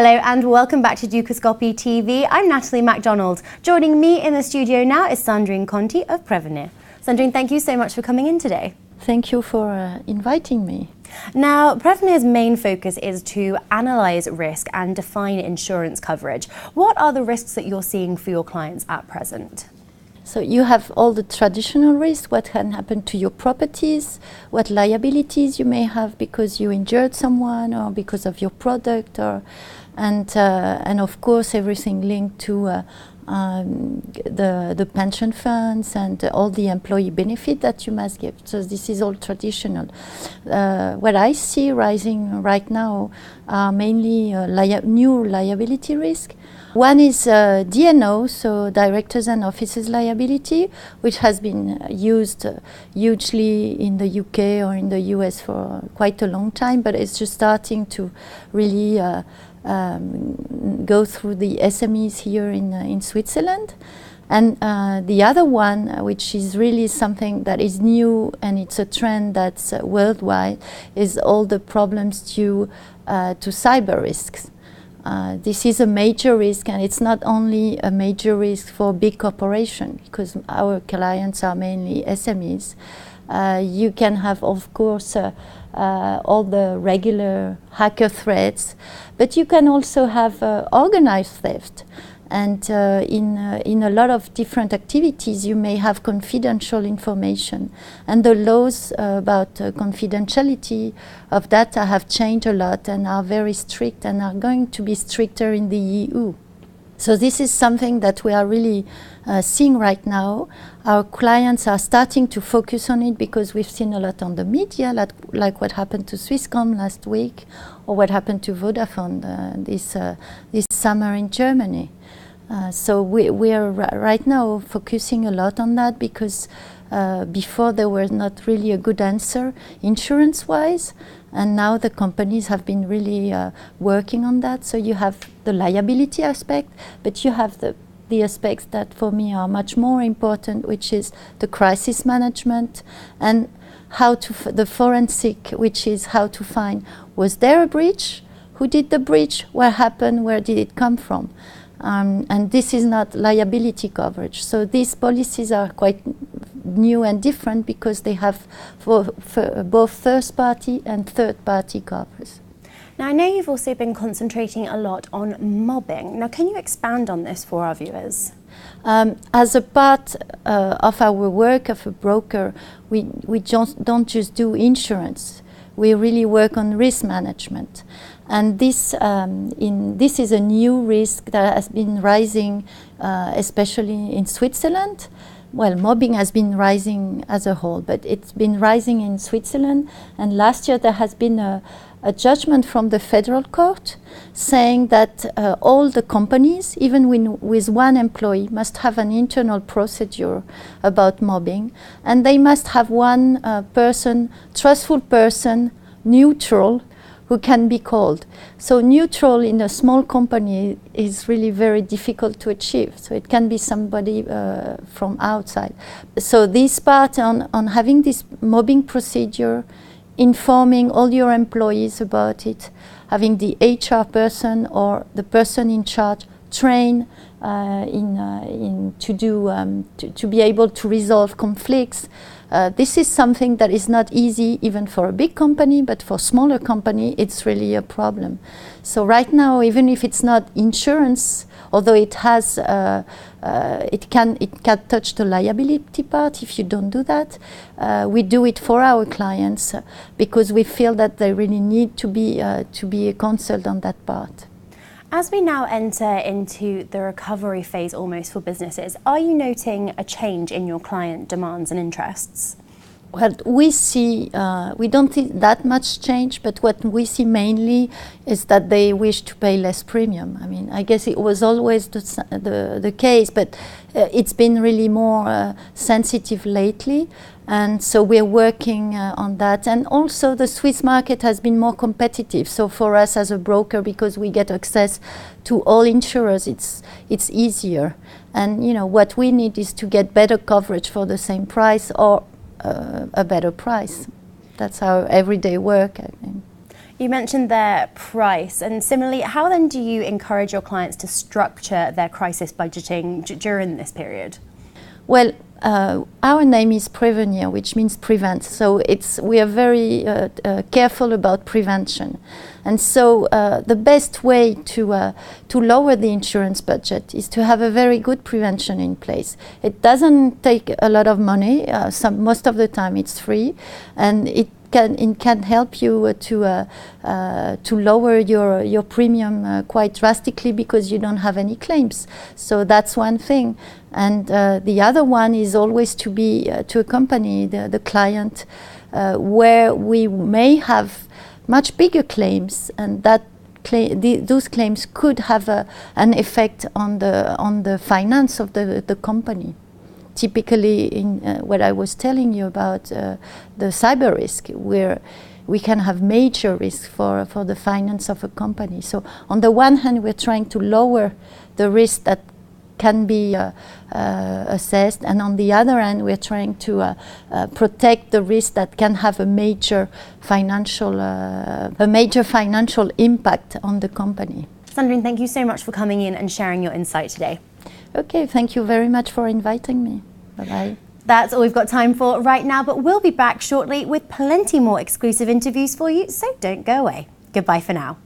Hello and welcome back to Dukascopy TV. I'm Natalie MacDonald. Joining me in the studio now is Sandrine Conti of Prevenir. Sandrine, thank you so much for coming in today. Thank you for inviting me. Now, Prevenir's main focus is to analyse risk and define insurance coverage. What are the risks that you're seeing for your clients at present? So you have all the traditional risks, what can happen to your properties, what liabilities you may have because you injured someone or because of your product, and of course everything linked to the pension funds and all the employee benefit that you must give. So this is all traditional. What I see rising right now are mainly new liability risk. One is D&O, so directors and officers liability, which has been used hugely in the UK or in the US for quite a long time, but it's just starting to really go through the SMEs here in Switzerland. And the other one, which is really something that is new and it's a trend that's worldwide, is all the problems due to cyber risks. This is a major risk, and it's not only a major risk for big corporations, because our clients are mainly SMEs. You can have, of course, all the regular hacker threats, but you can also have organized theft. And in a lot of different activities, you may have confidential information. And the laws about confidentiality of data have changed a lot and are very strict and are going to be stricter in the EU. So this is something that we are really seeing right now. Our clients are starting to focus on it because we've seen a lot on the media, like what happened to Swisscom last week, or what happened to Vodafone this summer in Germany. So we are right now focusing a lot on that because before there was not really a good answer insurance-wise, and now the companies have been really working on that. So you have the liability aspect, but you have the aspects that for me are much more important, which is the crisis management and how to the forensic, which is how to find, was there a breach? Who did the breach? What happened? Where did it come from? And this is not liability coverage. So these policies are quite new and different because they have for both first-party and third-party covers. Now, I know you've also been concentrating a lot on mobbing. Now, can you expand on this for our viewers? As a part of our work of a broker, we don't just do insurance. We really work on risk management. And this is a new risk that has been rising, especially in Switzerland. Well, mobbing has been rising as a whole, but it's been rising in Switzerland. And last year there has been a judgment from the federal court saying that all the companies, even with one employee, must have an internal procedure about mobbing. And they must have one person, trustful person, neutral, who can be called. So neutral in a small company is really very difficult to achieve. So it can be somebody from outside. So this part on having this mobbing procedure, informing all your employees about it, having the HR person or the person in charge train to be able to resolve conflicts. This is something that is not easy even for a big company, but for a smaller company, it's really a problem. So right now, even if it's not insurance, although it has, it can touch the liability part if you don't do that. We do it for our clients because we feel that they really need to be counseled on that part. As we now enter into the recovery phase almost for businesses, are you noting a change in your client demands and interests? Well, we see, we don't see that much change, but what we see mainly is that they wish to pay less premium. I mean, I guess it was always the case, but it's been really more sensitive lately. And so we're working on that. And also the Swiss market has been more competitive. So for us as a broker, because we get access to all insurers, it's easier. And you know, what we need is to get better coverage for the same price or a better price. That's our everyday work, I think. You mentioned their price, and similarly, how then do you encourage your clients to structure their crisis budgeting during this period? Well, our name is Prevenir, which means prevent. So we are very careful about prevention, and so the best way to lower the insurance budget is to have a very good prevention in place. It doesn't take a lot of money. Most of the time, it's free, and it can help you to lower your premium quite drastically because you don't have any claims. So that's one thing. And the other one is always to accompany the client where we may have much bigger claims, and that those claims could have an effect on the finance of the company. Typically, in what I was telling you about the cyber risk, where we can have major risk for the finance of a company. So on the one hand, we're trying to lower the risk that can be assessed, and on the other hand, we're trying to protect the risk that can have a major financial impact on the company. Sandrine, thank you so much for coming in and sharing your insight today. Okay, thank you very much for inviting me. Bye-bye. That's all we've got time for right now, but we'll be back shortly with plenty more exclusive interviews for you, so don't go away. Goodbye for now.